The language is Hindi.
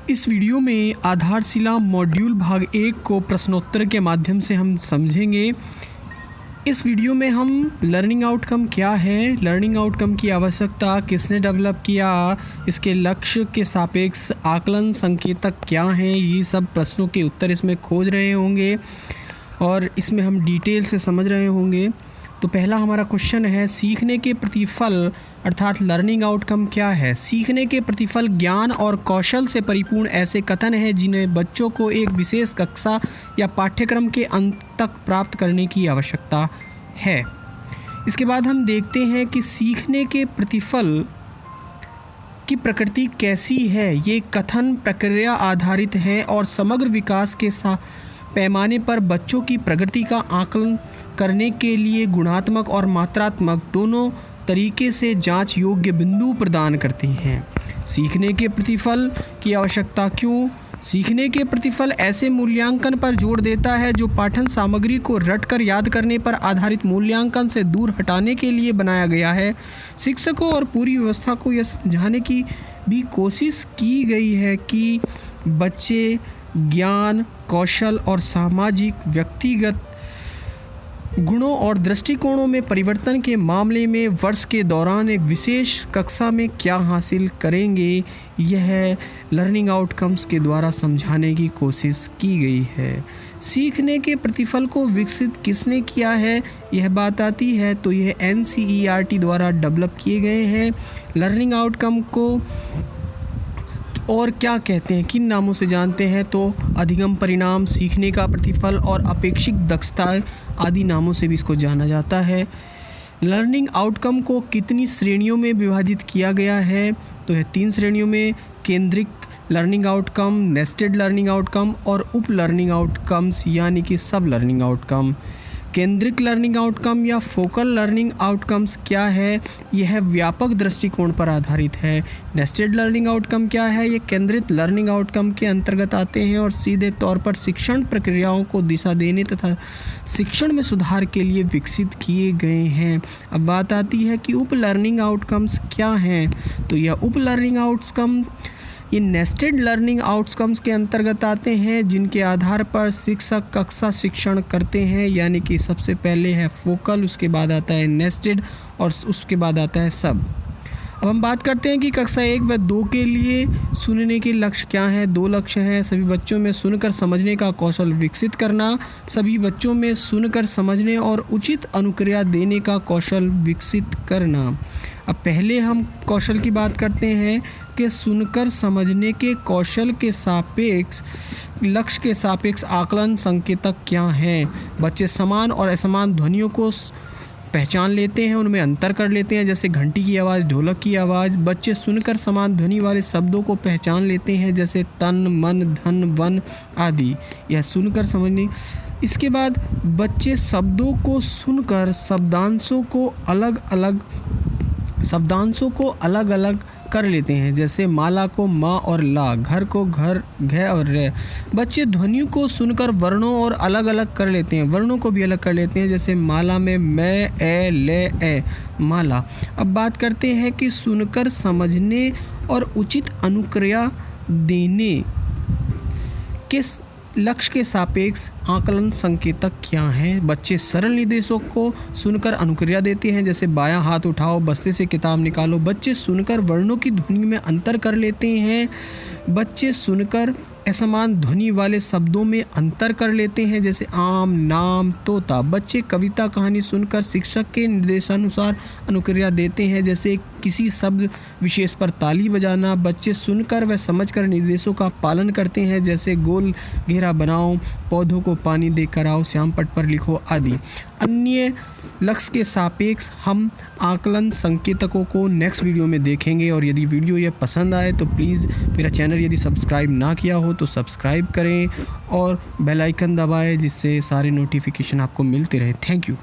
इस वीडियो में आधारशिला मॉड्यूल भाग 1 को प्रश्नोत्तर के माध्यम से हम समझेंगे। इस वीडियो में हम लर्निंग आउटकम क्या है, लर्निंग आउटकम की आवश्यकता किसने डेवलप किया, इसके लक्ष्य के सापेक्ष आकलन संकेतक क्या हैं, ये सब प्रश्नों के उत्तर इसमें खोज रहे होंगे और इसमें हम डिटेल से समझ रहे होंगे। तो पहला हमारा क्वेश्चन है, सीखने के प्रतिफल अर्थात लर्निंग आउटकम क्या है। सीखने के प्रतिफल ज्ञान और कौशल से परिपूर्ण ऐसे कथन हैं जिन्हें बच्चों को एक विशेष कक्षा या पाठ्यक्रम के अंत तक प्राप्त करने की आवश्यकता है। इसके बाद हम देखते हैं कि सीखने के प्रतिफल की प्रकृति कैसी है। ये कथन प्रक्रिया आधारित है और समग्र विकास के पैमाने पर बच्चों की प्रगति का आकलन करने के लिए गुणात्मक और मात्रात्मक दोनों तरीके से जांच योग्य बिंदु प्रदान करते हैं। सीखने के प्रतिफल की आवश्यकता क्यों? सीखने के प्रतिफल ऐसे मूल्यांकन पर जोर देता है जो पाठन सामग्री को रटकर याद करने पर आधारित मूल्यांकन से दूर हटाने के लिए बनाया गया है। शिक्षकों और पूरी व्यवस्था को यह समझाने की भी कोशिश की गई है कि बच्चे ज्ञान, कौशल और सामाजिक व्यक्तिगत गुणों और दृष्टिकोणों में परिवर्तन के मामले में वर्ष के दौरान एक विशेष कक्षा में क्या हासिल करेंगे, यह लर्निंग आउटकम्स के द्वारा समझाने की कोशिश की गई है। सीखने के प्रतिफल को विकसित किसने किया है, यह बात आती है तो यह NCERT द्वारा डेवलप किए गए हैं। लर्निंग आउटकम को और क्या कहते हैं, किन नामों से जानते हैं तो अधिगम परिणाम, सीखने का प्रतिफल और अपेक्षित दक्षता आदि नामों से भी इसको जाना जाता है। लर्निंग आउटकम को कितनी श्रेणियों में विभाजित किया गया है तो यह 3 श्रेणियों में, केंद्रित learning outcome, nested learning outcome और उप लर्निंग आउटकम्स यानी कि सब लर्निंग आउटकम। केंद्रित लर्निंग आउटकम या फोकल लर्निंग आउटकम्स क्या है, यह व्यापक दृष्टिकोण पर आधारित है। नेस्टेड लर्निंग आउटकम क्या है, ये केंद्रित लर्निंग आउटकम के अंतर्गत आते हैं और सीधे तौर पर शिक्षण प्रक्रियाओं को दिशा देने तथा शिक्षण में सुधार के लिए विकसित किए गए हैं। अब बात आती है कि उप लर्निंग आउटकम्स क्या हैं, तो यह उप लर्निंग आउटकम ये नेस्टेड लर्निंग आउटकम्स के अंतर्गत आते हैं जिनके आधार पर शिक्षक कक्षा शिक्षण करते हैं, यानी कि सबसे पहले है फोकल, उसके बाद आता है नेस्टेड और उसके बाद आता है सब। अब हम बात करते हैं कि कक्षा 1 व 2 के लिए सुनने के लक्ष्य क्या हैं। 2 लक्ष्य हैं, सभी बच्चों में सुनकर समझने का कौशल विकसित करना, सभी बच्चों में सुनकर समझने और उचित अनुक्रिया देने का कौशल विकसित करना। अब पहले हम कौशल की बात करते हैं कि सुनकर समझने के कौशल के सापेक्ष लक्ष्य के सापेक्ष आकलन संकेतक क्या हैं। बच्चे समान और असमान ध्वनियों को पहचान लेते हैं, उनमें अंतर कर लेते हैं, जैसे घंटी की आवाज़, ढोलक की आवाज़। बच्चे सुनकर समान ध्वनि वाले शब्दों को पहचान लेते हैं, जैसे तन, मन, धन, वन आदि। यह सुनकर समझने। इसके बाद बच्चे शब्दों को सुनकर शब्दांशों को अलग अलग कर लेते हैं, जैसे माला को माँ और ला, घर को घर, घ और रे। बच्चे ध्वनियों को सुनकर वर्णों और अलग अलग कर लेते हैं, वर्णों को भी अलग कर लेते हैं, जैसे माला में मैं, ए, ले, ए, माला। अब बात करते हैं कि सुनकर समझने और उचित अनुक्रिया देने के लक्ष्य के सापेक्ष आकलन संकेतक क्या हैं। बच्चे सरल निर्देशों को सुनकर अनुक्रिया देते हैं, जैसे बायां हाथ उठाओ, बस्ते से किताब निकालो। बच्चे सुनकर वर्णों की ध्वनि में अंतर कर लेते हैं। बच्चे सुनकर असमान ध्वनि वाले शब्दों में अंतर कर लेते हैं, जैसे आम, नाम, तोता। बच्चे कविता कहानी सुनकर शिक्षक के निर्देशानुसार अनुक्रिया देते हैं, जैसे किसी शब्द विशेष पर ताली बजाना। बच्चे सुनकर व समझकर निर्देशों का पालन करते हैं, जैसे गोल घेरा बनाओ, पौधों को पानी देकर आओ, श्याम पट पर लिखो आदि। अन्य लक्ष्य के सापेक्ष हम आकलन संकेतकों को नेक्स्ट वीडियो में देखेंगे। और यदि वीडियो ये पसंद आए तो प्लीज़ मेरा चैनल यदि सब्सक्राइब ना किया हो तो सब्सक्राइब करें और बेल आइकन दबाएं, जिससे सारे नोटिफिकेशन आपको मिलते रहे। Thank you.